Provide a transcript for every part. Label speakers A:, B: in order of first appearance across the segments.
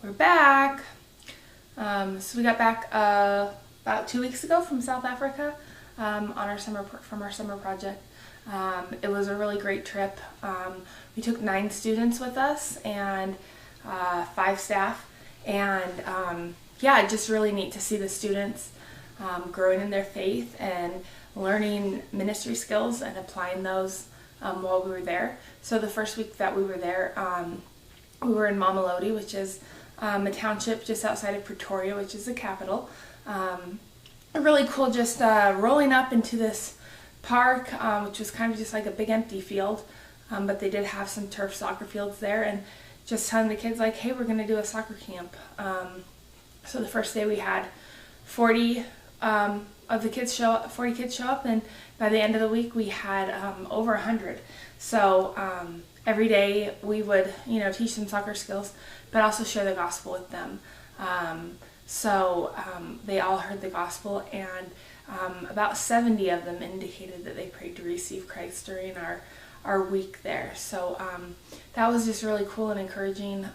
A: We're back. So we got back about 2 weeks ago from South Africa on our summer project. It was a really great trip. We took 9 students with us and 5 staff, and yeah, just really neat to see the students growing in their faith and learning ministry skills and applying those while we were there. So the first week that we were there, we were in Mamelodi, which is a township just outside of Pretoria, which is the capital. Really cool, just rolling up into this park, which was kind of just like a big empty field, but they did have some turf soccer fields there, and just telling the kids like, hey, we're going to do a soccer camp. So the first day we had 40 kids show up, and by the end of the week we had over 100. So every day we would, teach them soccer skills, but also share the gospel with them. So they all heard the gospel, and about 70 of them indicated that they prayed to receive Christ during our week there. So that was just really cool and encouraging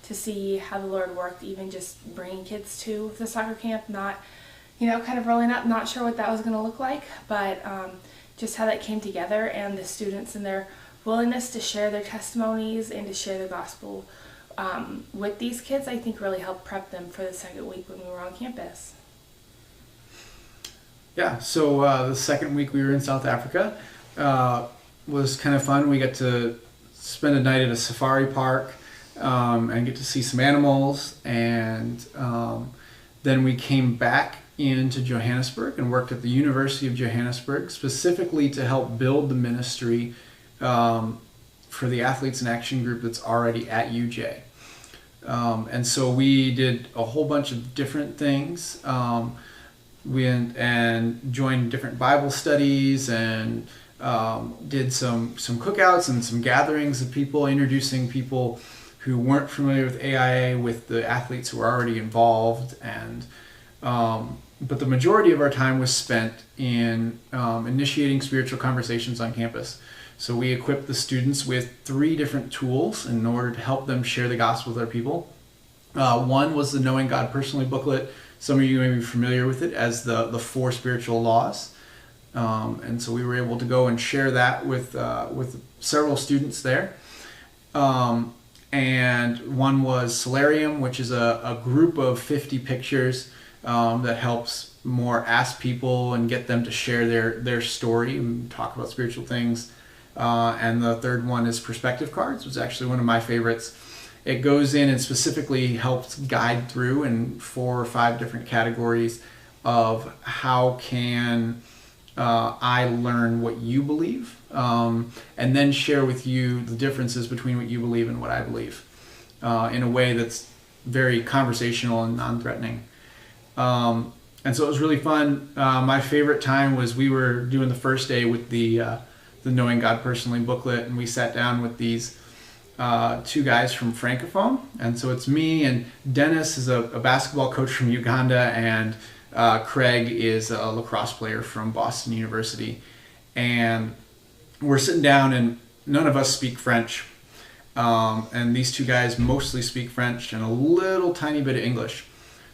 A: to see how the Lord worked, even just bringing kids to the soccer camp, not, kind of rolling up, not sure what that was going to look like, but just how that came together, and the students and their willingness to share their testimonies and to share the gospel with these kids, I think really helped prep them for the second week when we were on campus.
B: Yeah, so the second week we were in South Africa was kind of fun. We got to spend a night at a safari park and get to see some animals, and then we came back into Johannesburg and worked at the University of Johannesburg, specifically to help build the ministry for the Athletes in Action group that's already at UJ. And so we did a whole bunch of different things. We went and joined different Bible studies and did some cookouts and some gatherings of people, introducing people who weren't familiar with AIA with the athletes who were already involved. And but the majority of our time was spent in initiating spiritual conversations on campus. So we equipped the students with 3 different tools in order to help them share the gospel with other people. One was the Knowing God Personally booklet. Some of you may be familiar with it as the 4 spiritual laws. And so we were able to go and share that with several students there. And one was Solarium, which is a group of 50 pictures that helps more ask people and get them to share their story and talk about spiritual things. And the third one is Perspective Cards, which is actually one of my favorites. It goes in and specifically helps guide through in 4 or 5 different categories of how can I learn what you believe, and then share with you the differences between what you believe and what I believe in a way that's very conversational and non-threatening. And so it was really fun. My favorite time was we were doing the first day with the Knowing God Personally booklet, and we sat down with these 2 guys from Francophone. And so it's me, and Dennis is a basketball coach from Uganda, and Craig is a lacrosse player from Boston University. And we're sitting down, and none of us speak French. And these 2 guys mostly speak French and a little tiny bit of English.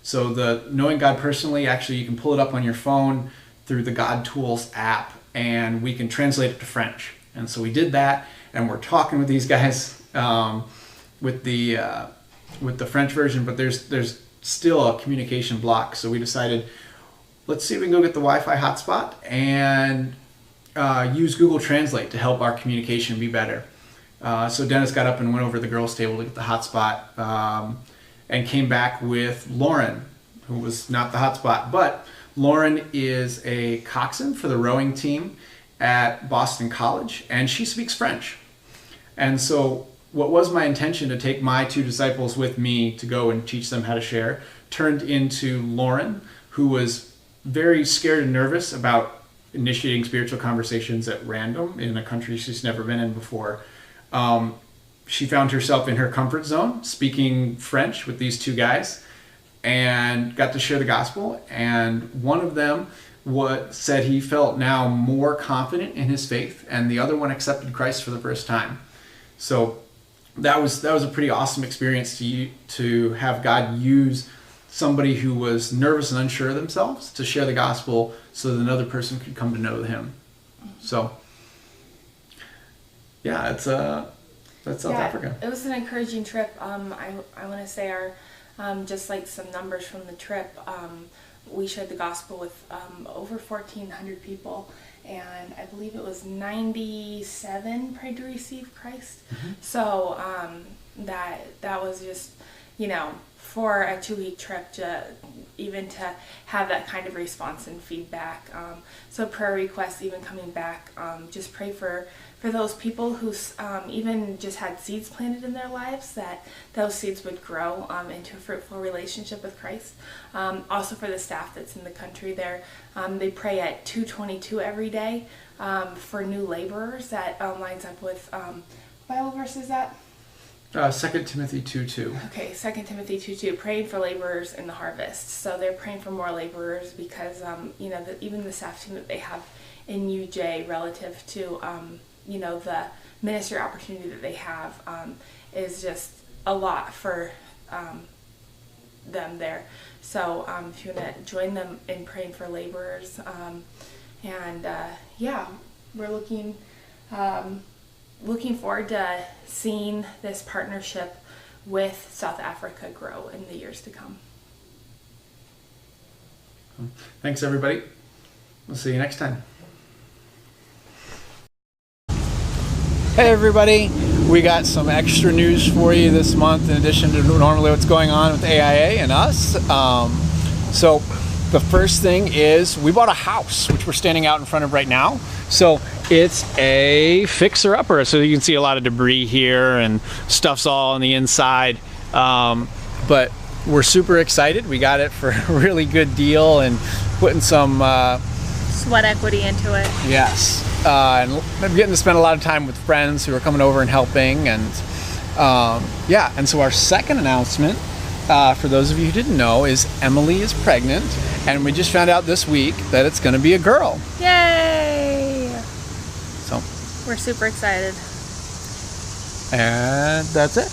B: So the Knowing God Personally, actually you can pull it up on your phone through the God Tools app, and we can translate it to French. And so we did that, and we're talking with these guys with the French version, but there's still a communication block. So we decided, let's see if we can go get the Wi-Fi hotspot and use Google Translate to help our communication be better. So Dennis got up and went over to the girls' table to get the hotspot, and came back with Lauren, who was not the hotspot, but Lauren is a coxswain for the rowing team at Boston College, and she speaks French. And so what was my intention to take my 2 disciples with me to go and teach them how to share turned into Lauren, who was very scared and nervous about initiating spiritual conversations at random in a country she's never been in before. She found herself in her comfort zone speaking French with these 2 guys, and got to share the gospel. And one of them said he felt now more confident in his faith, and the other one accepted Christ for the first time. So that was a pretty awesome experience to have God use somebody who was nervous and unsure of themselves to share the gospel so that another person could come to know him. So yeah, that's South Africa.
A: It was an encouraging trip. I want to say our just like some numbers from the trip. We shared the gospel with over 1,400 people, and I believe it was 97 prayed to receive Christ.
B: Mm-hmm.
A: So that was just, for a 2-week trip, even to have that kind of response and feedback. So prayer requests even coming back. Just pray for those people who even just had seeds planted in their lives, that those seeds would grow into a fruitful relationship with Christ. Also for the staff that's in the country there, they pray at 2:22 every day for new laborers. That lines up with Bible verses that.
B: 2 Timothy 2:2.
A: Okay, 2 Timothy 2:2, praying for laborers in the harvest. So they're praying for more laborers because, even the staff team that they have in UJ relative to, the ministry opportunity that they have is just a lot for them there. So if you want to join them in praying for laborers, we're looking forward to seeing this partnership with South Africa grow in the years to come.
B: Thanks, everybody. We'll see you next time. Hey, everybody. We got some extra news for you this month in addition to normally what's going on with AIA and us. So the first thing is we bought a house, which we're standing out in front of right now. So it's a fixer-upper. So you can see a lot of debris here and stuff's all on the inside. But we're super excited. We got it for a really good deal and putting some
A: sweat equity into it.
B: Yes. And I'm getting to spend a lot of time with friends who are coming over and helping. And and so our second announcement, for those of you who didn't know, is Emily is pregnant. And we just found out this week that it's going to be a girl.
A: Yay!
B: So
A: we're super excited.
B: And that's it.